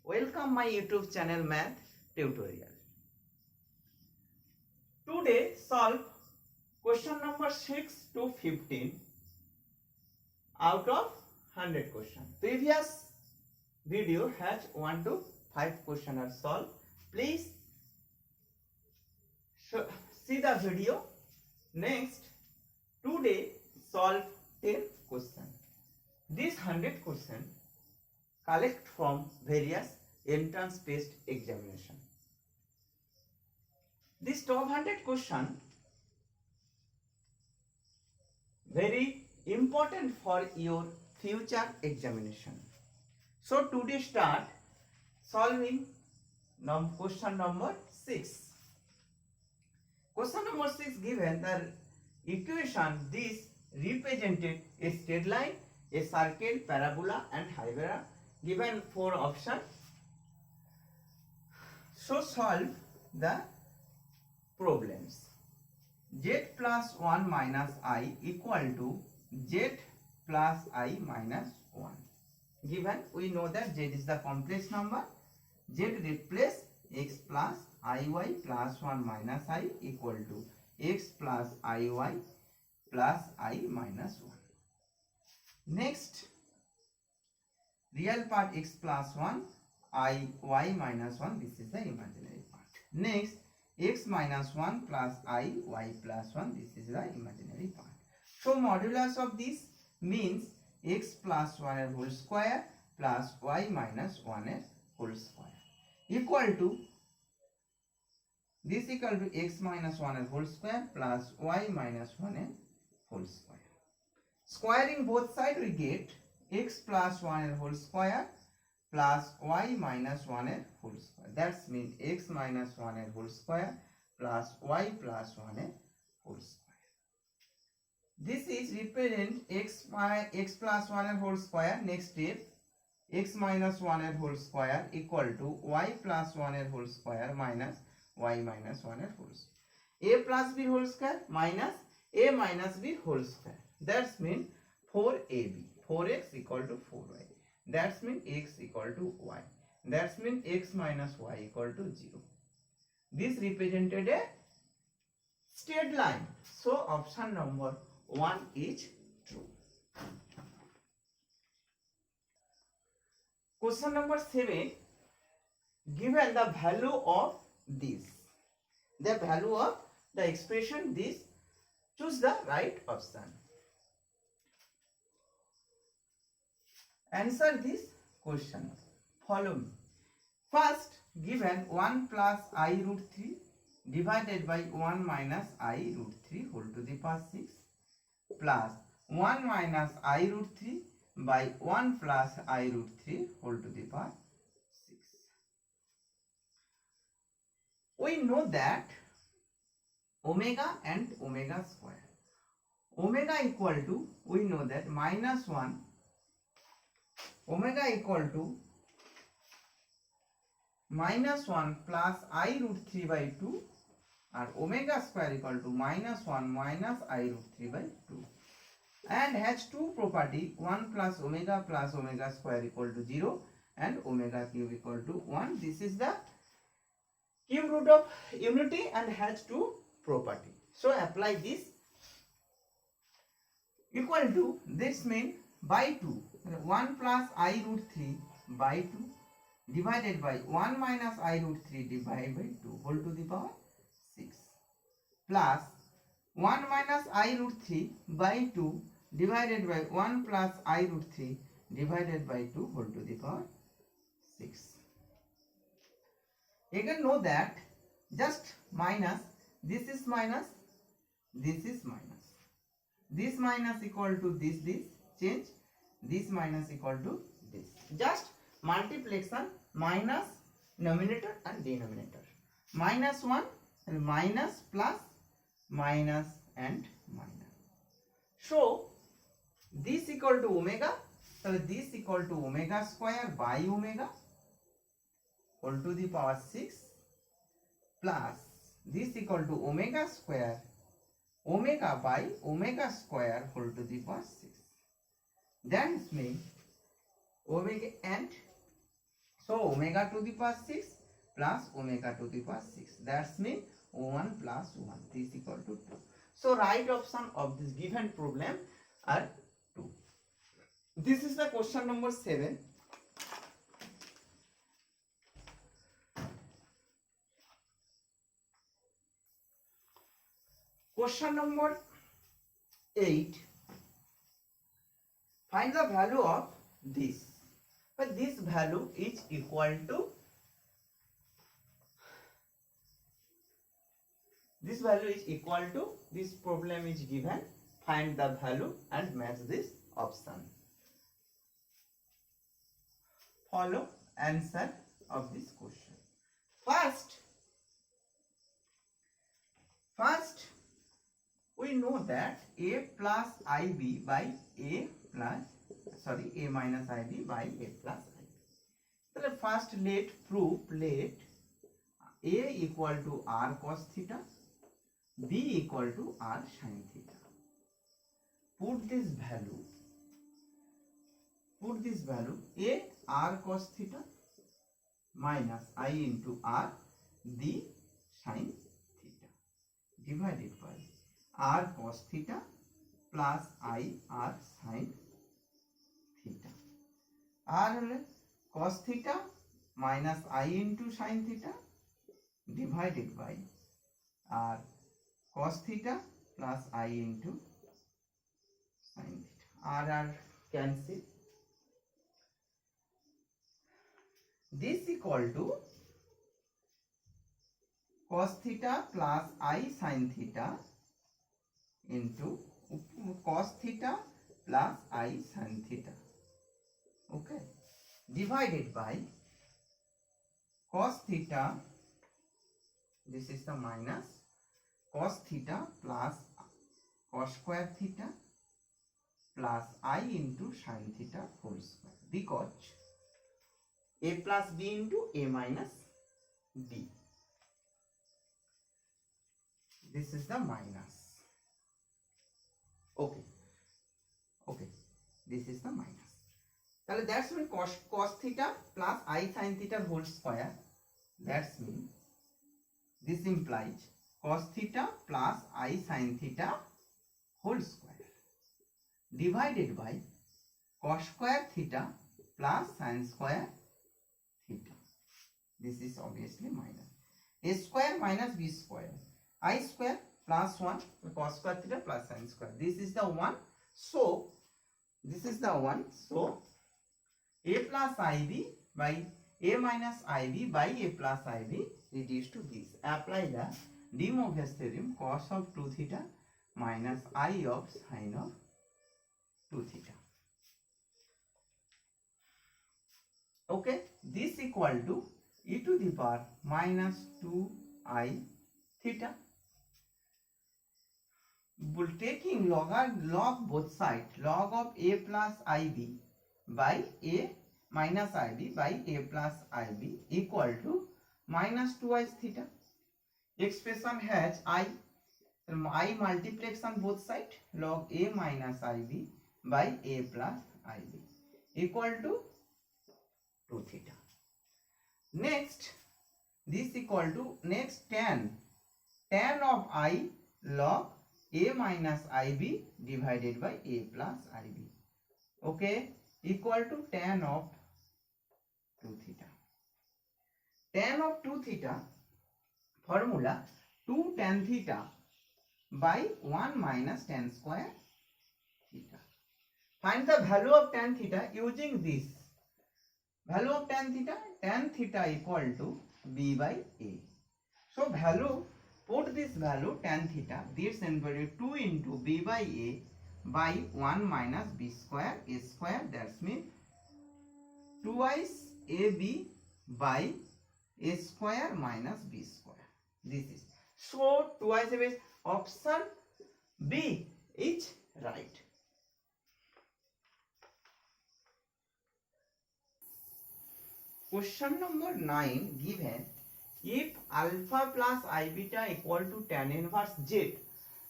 Welcome my YouTube channel Math Tutorial. Today solve question number 6 to 15 out of 100 question. Previous video has 1 to 5 question are solved. Please see the video. Next, today solve 10 question. This 100 question collect from various entrance test examination. This top 100 question very important for your future examination. So today start solving question number 6. Question number 6 given the equation this represented a straight line, a circle, parabola and hyperboloid. Given 4 options. So solve the problems. Z plus 1 minus I equal to Z plus I minus 1. Given we know that Z is the complex number. Z replace x plus iy plus 1 minus I equal to x plus iy plus I minus 1. Next, real part x plus 1, I y minus 1, this is the imaginary part. Next, x minus 1 plus I y plus 1, this is the imaginary part. So, modulus of this means x plus 1 whole square plus y minus 1 whole square equal to, this equal to x minus 1 whole square plus y minus 1 whole square. Squaring both sides we get x plus 1 whole square plus y minus 1 whole square. That means x minus 1 whole square plus y plus 1 whole square. This is represent x plus 1 whole square. Next step, x minus 1 whole square equal to y plus 1 whole square minus y minus 1 whole square. A plus b whole square minus a minus b whole square. That means 4ab. 4x equal to 4y. That means x equal to y. That means x minus y equal to 0. This represented a straight line. So option number 1 is true. Question number 7. Given the value of this, the value of the expression this, choose the right option. Answer this question. Follow me. First, given 1 plus I root 3 divided by 1 minus I root 3 whole to the power 6 plus 1 minus I root 3 by 1 plus I root 3 whole to the power 6. We know that omega and omega square. Omega equal to, we know that minus 1, omega equal to minus 1 plus I root 3 by 2 and omega square equal to minus 1 minus I root 3 by 2 and has two property, 1 plus omega square equal to 0 and omega cube equal to 1. This is the cube root of unity and has two property. So apply this equal to, this means by 2, 1 plus I root 3 by 2 divided by 1 minus I root 3 divided by 2 whole to the power 6 plus 1 minus I root 3 by 2 divided by 1 plus I root 3 divided by 2 whole to the power 6. Again know that just minus, this is minus, this is minus. This minus equal to this change, this minus equal to this. Just multiplication minus numerator and denominator. Minus 1 and minus plus minus and minus. So this equal to omega. So this equal to omega square by omega whole to the power 6 plus this equal to omega square omega by omega square whole to the power 6. That means omega and So omega to the power 6 plus omega to the power 6. That's mean 1 plus 1. This is equal to 2. So right option of this given problem are 2. This is the question number 7. Question number 8. Find the value of this. But this value is equal to this problem is given. Find the value and match this option. Follow answer of this question. First we know that a plus ib by a minus ib by a plus ib. So first let a equal to r cos theta, b equal to r sin theta. Put this value a r cos theta minus I into r d sin theta divided by r cos theta plus I r sin theta. R cos theta minus I into sin theta divided by r cos theta plus I into sin theta. R cancel. This equal to cos theta plus I sin theta into cos theta plus I sin theta. Okay, divided by cos theta, this is the minus cos theta plus cos square theta plus I into sin theta whole square, because a plus b into a minus b. This is the minus. Okay, this is the minus. That's mean cos theta plus I sin theta whole square. That's mean this implies cos theta plus I sin theta whole square divided by cos square theta plus sin square theta. This is obviously minus. A square minus b square. I square plus 1 cos square theta plus sin square. This is the 1. So this is the 1. So a plus ib by a minus ib by a plus ib reduced to this. Apply the De Moivre's theorem, cos of 2 theta minus I of sin of 2 theta. Okay, this equal to e to the power minus 2i theta. Taking log both sides, log of a plus ib by a minus ib by a plus ib equal to minus 2i theta. Expression has I multiplication both sides, log a minus ib by a plus ib equal to 2 theta. Next, this equal to tan of I log a minus ib divided by a plus ib. Okay, equal to tan of 2 theta. Tan of 2 theta formula 2 tan theta by 1 minus tan square theta. Find the value of tan theta using this. Value of tan theta equal to b by a. So value, put this value tan theta, this inverted 2 into b by a by 1 minus b square a square. That's mean twice ab by a square minus b square. This is so twice ab. Option B is right. Question number 9 given, if alpha plus I beta equal to tan inverse z,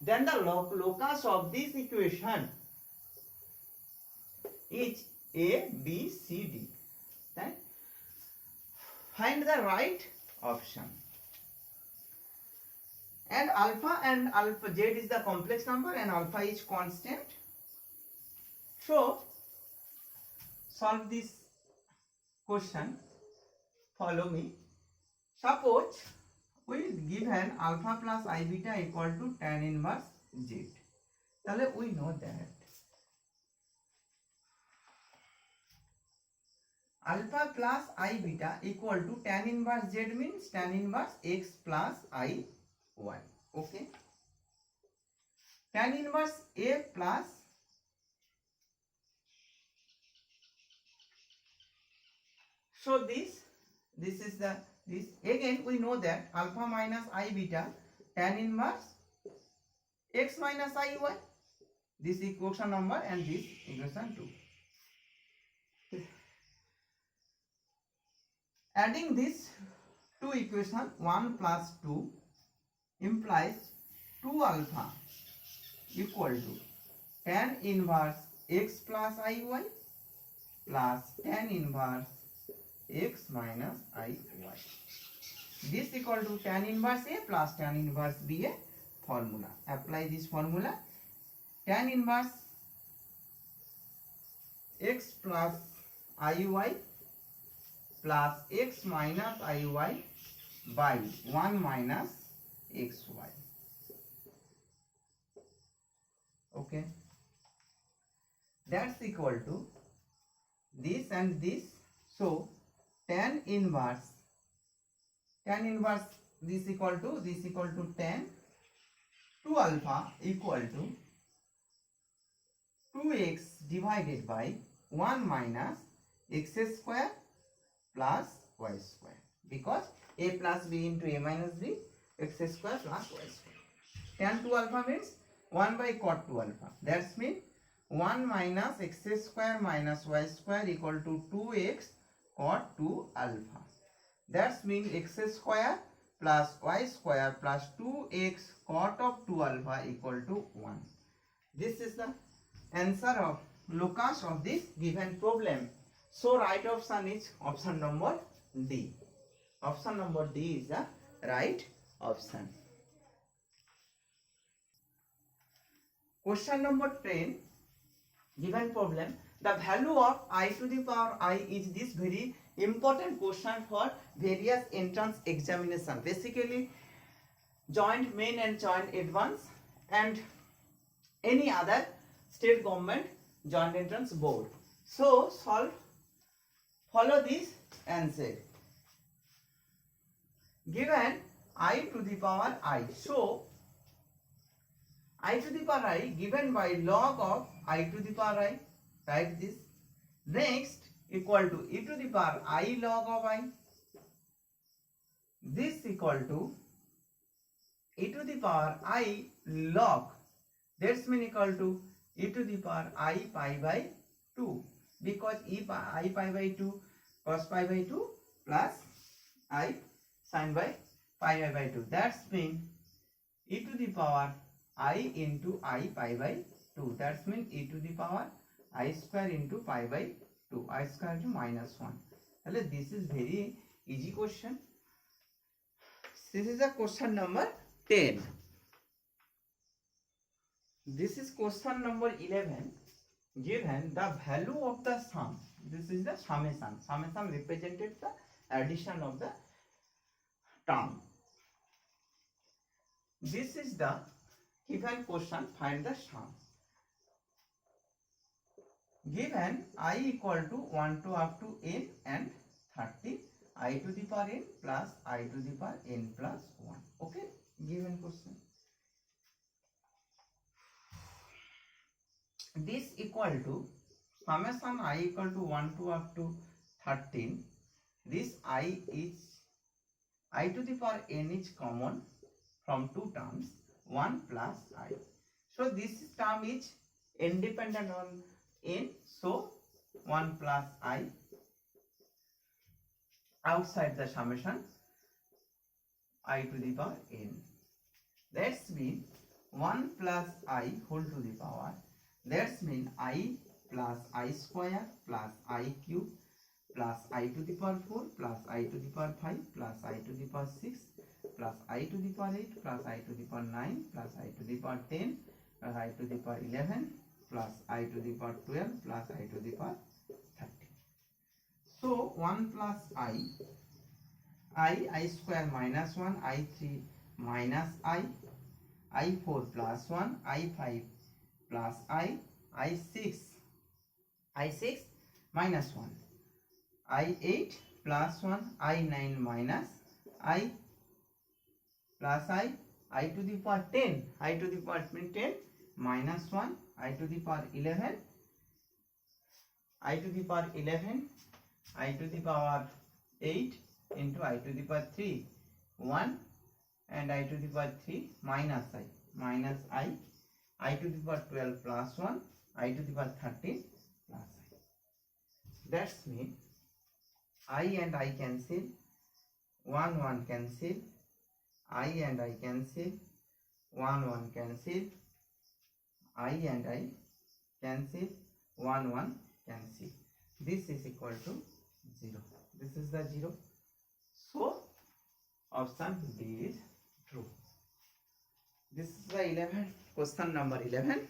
then the locus of this equation is A, B, C, D. Right? Find the right option. And alpha z is the complex number and alpha is constant. So solve this question. Follow me. Suppose we given alpha plus I beta equal to tan inverse z. Then we know that alpha plus I beta equal to tan inverse z means tan inverse x plus I y. Okay. Tan inverse a plus so this is the this again we know that alpha minus I beta tan inverse x minus I y. This equation number and this equation 2. Adding these two equations 1 plus 2 implies 2 alpha equal to tan inverse x plus IY plus tan inverse x minus IY. This equal to tan inverse A plus tan inverse B A formula. Apply this formula. Tan inverse x plus IY plus x minus IY by 1 minus xy. Okay. That's equal to this and this. So tan inverse this equal to tan 2 alpha equal to 2x divided by 1 minus x square plus y square, because a plus b into a minus b x square plus y square. Tan 2 alpha means 1 by cot 2 alpha. That's mean 1 minus x square minus y square equal to 2x cot 2 alpha. That's mean x square plus y square plus 2x cot of 2 alpha equal to 1. This is the answer of locus of this given problem. So right option is option number D. Option number D is the right option. Question number 10. Given problem, the value of I to the power I is this very important question for various entrance examination. Basically, joint main and joint advance and any other state government joint entrance board. So follow this answer. Given I to the power I. So I to the power I given by log of I to the power I. Write this. Next equal to e to the power I log of I. This equal to e to the power I log. That's mean equal to e to the power I pi by 2. Because I pi by 2 cos pi by 2 plus I sin by pi by 2. That's mean e to the power I into I pi by 2. That's mean e to the power I square into pi by 2. I square into minus 1. This is very easy question. This is a question number 10. This is question number 11. Given the value of the sum. This is the summation. Summation represented the addition of the term. This is the given question. Find the sum. Given I equal to 1 to up to n and 30, I to the power n plus I to the power n plus 1. Okay, given question. This equal to summation I equal to 1 to up to 13. This I to the power n is common from two terms, 1 plus I. So this term is independent on n, so 1 plus I outside the summation I to the power n. That's mean 1 plus I whole to the power. That's mean I plus I square plus I cube plus I to the power 4 plus I to the power 5 plus I to the power 6 plus I to the power 8 plus I to the power 9 plus I to the power 10 plus I to the power 11 plus I to the power 12 plus I to the power 13. So 1 plus I square minus 1, I3 minus I4 plus 1, I5 plus I6 minus 1, I8 plus 1, I9 minus I plus I to the power 10, I to the power 10 minus 1, I to the power 11, I to the power 11, I to the power 8 into I to the power 3, 1 and I to the power 3 minus I to the power 12 plus 1, I to the power 13 plus I. That's mean I and I cancel, 1 cancel, I and I cancel, 1 cancel, I and I cancel, 1 cancel. This is equal to 0. This is the 0. So option B is true. This is the 11, question number 11.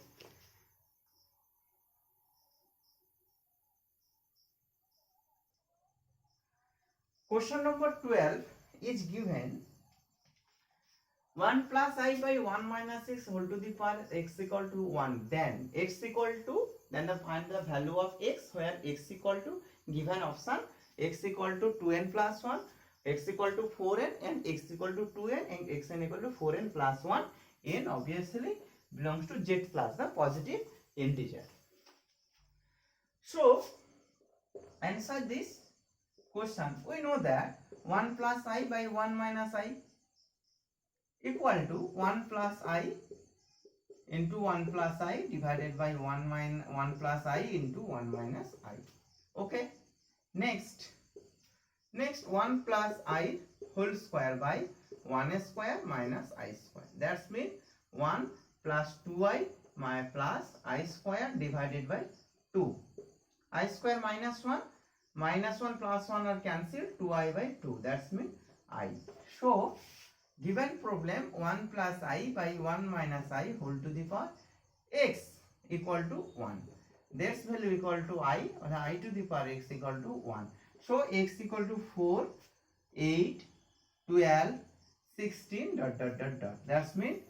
Question number 12 is given 1 plus I by 1 minus x whole to the power x equal to 1. Then x equal to, then find the value of x, where x equal to, given option x equal to 2n plus 1, x equal to 4n and x equal to 2n and xn equal to 4n plus 1. N obviously belongs to z plus the positive integer. So answer this question. We know that 1 plus I by 1 minus I equal to 1 plus I into 1 plus I divided by 1 plus I into 1 minus I. Okay. Next 1 plus I whole square by 1 square minus I square. That's mean 1 plus 2I plus I square divided by 2. I square minus 1 plus 1 are cancelled, 2I by 2. That's mean I. So given problem 1 plus I by 1 minus I whole to the power x equal to 1. This value equal to I, or I to the power x equal to 1. So x equal to 4, 8, 12, 16 dot. That's mean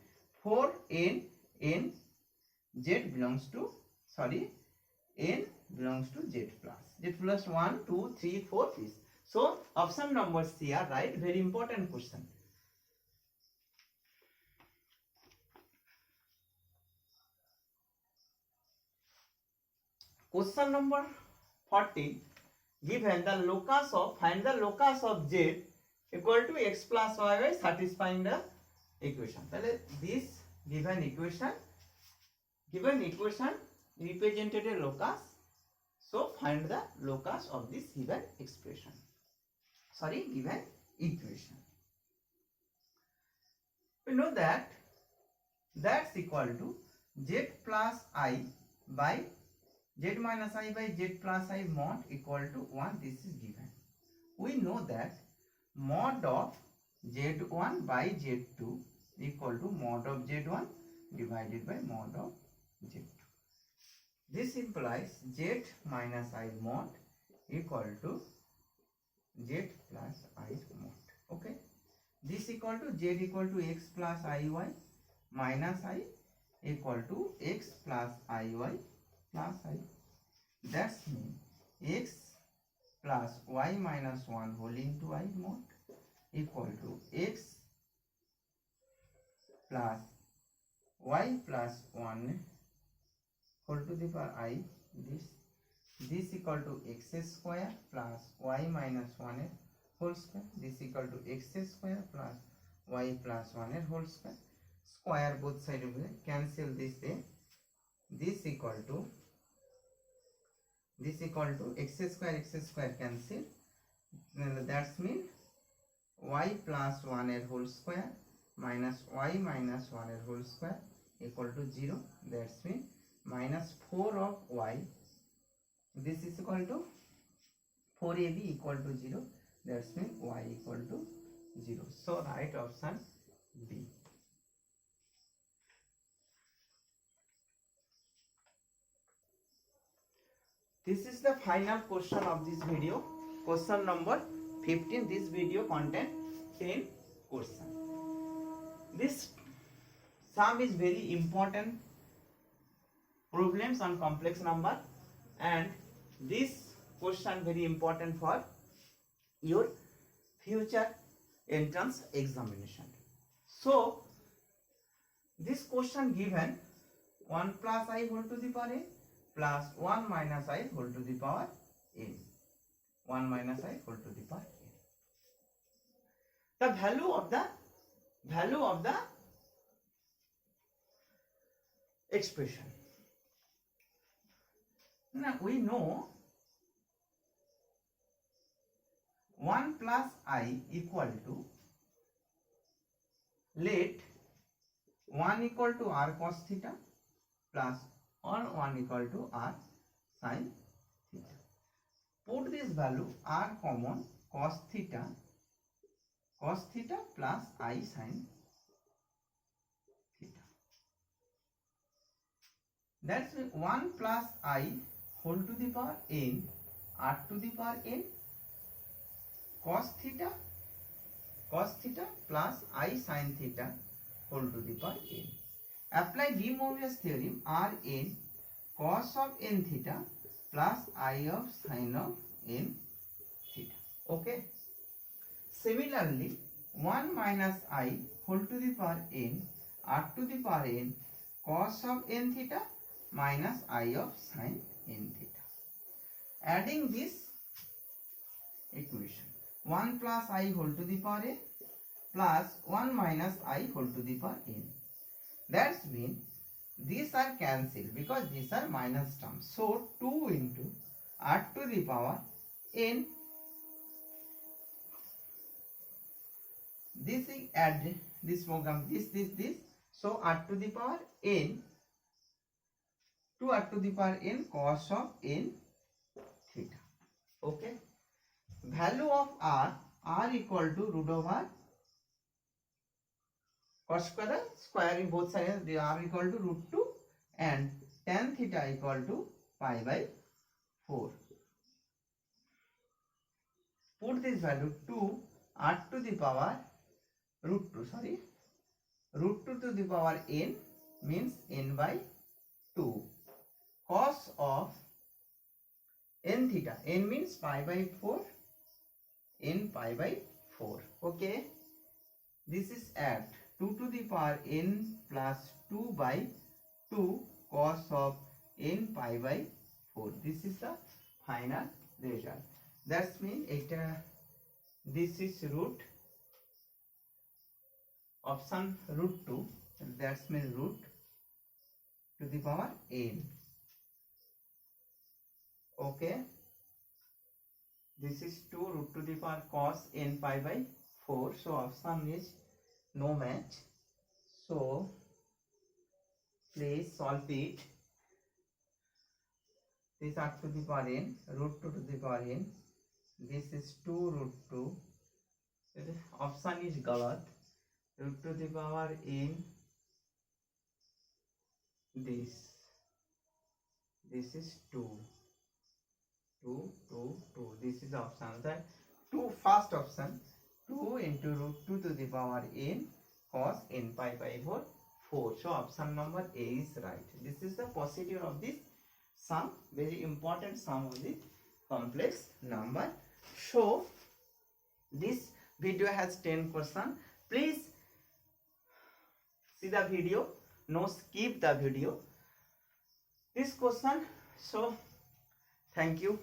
4n z belongs to, n belongs to z plus 1, 2, 3, 4 is. So option number C are right. Very important question. Question number 14, given the locus of, find the locus of z equal to x plus y by satisfying the equation. This given equation represented a locus. So find the locus of this given expression. Given equation. We know that that's equal to z plus I by z minus I by z plus I mod equal to 1. This is given. We know that mod of z1 by z2 equal to mod of z1 divided by mod of z2. This implies z minus I mod equal to z plus I mod. Okay. This equal to z equal to x plus iy minus I equal to x plus iy plus I. That's mean x plus y minus 1 whole into I mod equal to x plus y plus 1 whole to the power I. This equal to x square plus y minus 1 whole square. This equal to x square plus y plus 1 whole square. Square both sides of it. Cancel this day. This equal to x square cancel. That's mean y plus 1 whole square minus y minus 1 whole square equal to 0. That's mean minus 4 of y. This is equal to 4ab equal to 0. That's mean y equal to 0. So right option B. This is the final question of this video. Question number 15. This video contain 10 questions. This sum is very important problems on complex number, and this question very important for your future entrance examination. So this question given 1 plus I whole to the power n plus 1 minus I whole to the power n. 1 minus I whole to the power n. The value of the expression. Now we know 1 plus I equal to, let 1 equal to r cos theta plus or 1 equal to r sin theta. Put this value r common, cos theta plus I sin theta. That's 1 plus I whole to the power n r to the power n cos theta plus I sin theta whole to the power n. Apply De Moivre's theorem, Rn cos of n theta plus I of sin of n theta. Okay. Similarly, 1 minus I whole to the power n r to the power n cos of n theta minus I of sin n theta. Adding this equation, 1 plus I whole to the power n plus 1 minus I whole to the power n. That means these are cancelled because these are minus terms. So 2 into r to the power n. This is add this program, this. So r to the power n, 2 r to the power n cos of n theta. Okay. Value of r equal to root over cos square, squaring both sides, the r equal to root 2 and tan theta equal to pi by 4. Put this value 2 r to the power root 2 to the power n means n by 2 cos of n theta, n means pi by 4, n pi by 4. Okay, this is at 2 to the power n plus 2 by 2 cos of n pi by 4. This is the final result. That means this is root, option root 2, that means root to the power n. Okay, this is 2 root to the power cos n pi by 4. So option is no match. So please solve it. This r to the power n, root 2 to the power n. This is 2 root 2. Option is galat. Root to the power n. This is 2. This is the option. That first option, 2 into root 2 to the power n cos n pi by 4. So option number A is right. This is the procedure of this sum, very important sum of the complex number. So this video has 10 questions. Please see the video, no skip the video. This question. So thank you.